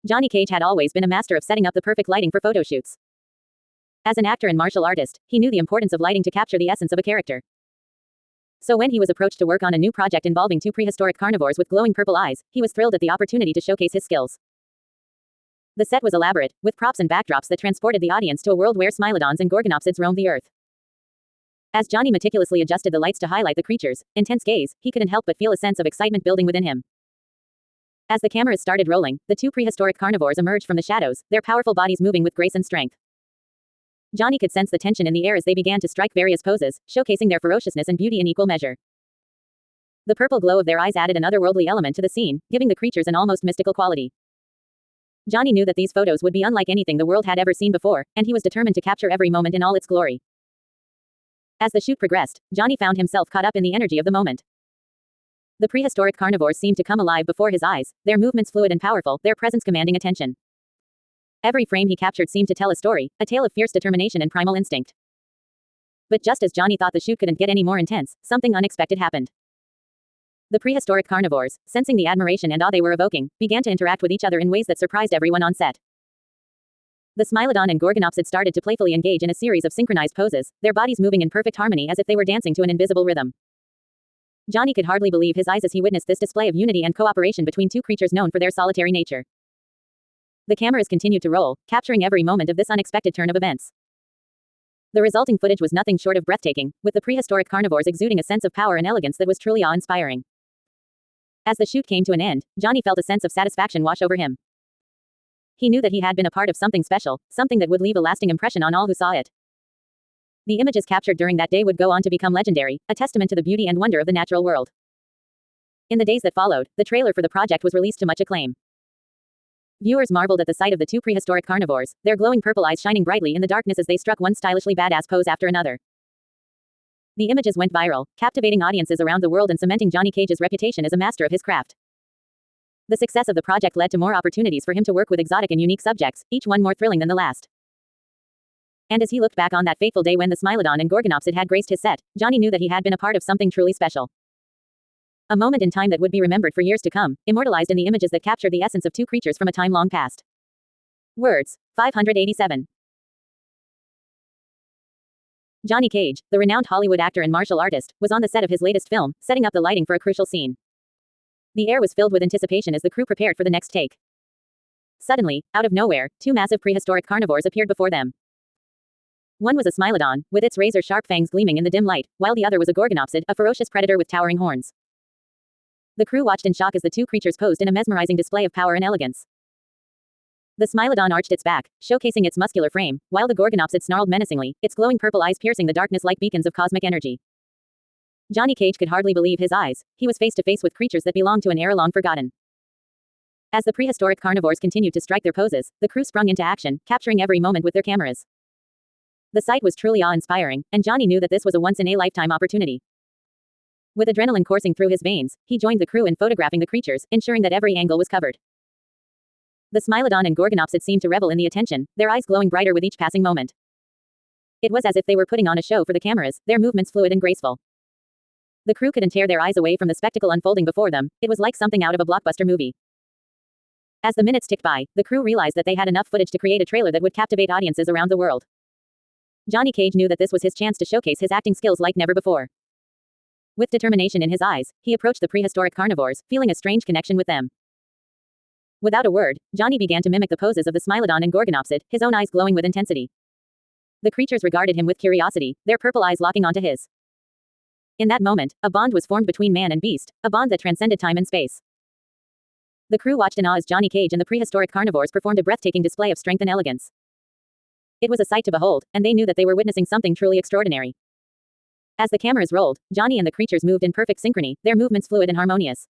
Johnny Cage had always been a master of setting up the perfect lighting for photo shoots. As an actor and martial artist, he knew the importance of lighting to capture the essence of a character. So when he was approached to work on a new project involving two prehistoric carnivores with glowing purple eyes, he was thrilled at the opportunity to showcase his skills. The set was elaborate, with props and backdrops that transported the audience to a world where smilodons and gorgonopsids roamed the earth. As Johnny meticulously adjusted the lights to highlight the creatures' intense gaze, he couldn't help but feel a sense of excitement building within him. As the cameras started rolling, the two prehistoric carnivores emerged from the shadows, their powerful bodies moving with grace and strength. Johnny could sense the tension in the air as they began to strike various poses, showcasing their ferociousness and beauty in equal measure. The purple glow of their eyes added an otherworldly element to the scene, giving the creatures an almost mystical quality. Johnny knew that these photos would be unlike anything the world had ever seen before, and he was determined to capture every moment in all its glory. As the shoot progressed, Johnny found himself caught up in the energy of the moment. The prehistoric carnivores seemed to come alive before his eyes, their movements fluid and powerful, their presence commanding attention. Every frame he captured seemed to tell a story, a tale of fierce determination and primal instinct. But just as Johnny thought the shoot couldn't get any more intense, something unexpected happened. The prehistoric carnivores, sensing the admiration and awe they were evoking, began to interact with each other in ways that surprised everyone on set. The smilodon and gorgonopsid started to playfully engage in a series of synchronized poses, their bodies moving in perfect harmony as if they were dancing to an invisible rhythm. Johnny could hardly believe his eyes as he witnessed this display of unity and cooperation between two creatures known for their solitary nature. The cameras continued to roll, capturing every moment of this unexpected turn of events. The resulting footage was nothing short of breathtaking, with the prehistoric carnivores exuding a sense of power and elegance that was truly awe-inspiring. As the shoot came to an end, Johnny felt a sense of satisfaction wash over him. He knew that he had been a part of something special, something that would leave a lasting impression on all who saw it. The images captured during that day would go on to become legendary, a testament to the beauty and wonder of the natural world. In the days that followed, the trailer for the project was released to much acclaim. Viewers marveled at the sight of the two prehistoric carnivores, their glowing purple eyes shining brightly in the darkness as they struck one stylishly badass pose after another. The images went viral, captivating audiences around the world and cementing Johnny Cage's reputation as a master of his craft. The success of the project led to more opportunities for him to work with exotic and unique subjects, each one more thrilling than the last. And as he looked back on that fateful day when the smilodon and gorgonopsid had graced his set, Johnny knew that he had been a part of something truly special. A moment in time that would be remembered for years to come, immortalized in the images that captured the essence of two creatures from a time long past. Words. 587. Johnny Cage, the renowned Hollywood actor and martial artist, was on the set of his latest film, setting up the lighting for a crucial scene. The air was filled with anticipation as the crew prepared for the next take. Suddenly, out of nowhere, two massive prehistoric carnivores appeared before them. One was a smilodon, with its razor-sharp fangs gleaming in the dim light, while the other was a gorgonopsid, a ferocious predator with towering horns. The crew watched in shock as the two creatures posed in a mesmerizing display of power and elegance. The smilodon arched its back, showcasing its muscular frame, while the gorgonopsid snarled menacingly, its glowing purple eyes piercing the darkness like beacons of cosmic energy. Johnny Cage could hardly believe his eyes. He was face to face with creatures that belonged to an era long forgotten. As the prehistoric carnivores continued to strike their poses, the crew sprung into action, capturing every moment with their cameras. The sight was truly awe-inspiring, and Johnny knew that this was a once-in-a-lifetime opportunity. With adrenaline coursing through his veins, he joined the crew in photographing the creatures, ensuring that every angle was covered. The smilodon and gorgonopsid seemed to revel in the attention, their eyes glowing brighter with each passing moment. It was as if they were putting on a show for the cameras, their movements fluid and graceful. The crew couldn't tear their eyes away from the spectacle unfolding before them. It was like something out of a blockbuster movie. As the minutes ticked by, the crew realized that they had enough footage to create a trailer that would captivate audiences around the world. Johnny Cage knew that this was his chance to showcase his acting skills like never before. With determination in his eyes, he approached the prehistoric carnivores, feeling a strange connection with them. Without a word, Johnny began to mimic the poses of the smilodon and gorgonopsid, his own eyes glowing with intensity. The creatures regarded him with curiosity, their purple eyes locking onto his. In that moment, a bond was formed between man and beast, a bond that transcended time and space. The crew watched in awe as Johnny Cage and the prehistoric carnivores performed a breathtaking display of strength and elegance. It was a sight to behold, and they knew that they were witnessing something truly extraordinary. As the cameras rolled, Johnny and the creatures moved in perfect synchrony, their movements fluid and harmonious.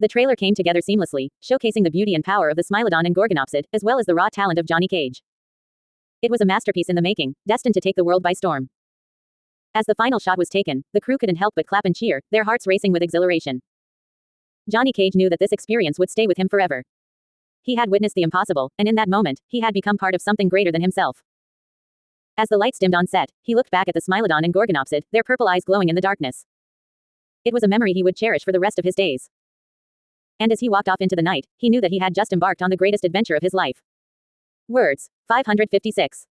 The trailer came together seamlessly, showcasing the beauty and power of the smilodon and gorgonopsid, as well as the raw talent of Johnny Cage. It was a masterpiece in the making, destined to take the world by storm. As the final shot was taken, the crew couldn't help but clap and cheer, their hearts racing with exhilaration. Johnny Cage knew that this experience would stay with him forever. He had witnessed the impossible, and in that moment, he had become part of something greater than himself. As the lights dimmed on set, he looked back at the smilodon and gorgonopsid, their purple eyes glowing in the darkness. It was a memory he would cherish for the rest of his days. And as he walked off into the night, he knew that he had just embarked on the greatest adventure of his life. Words. 556.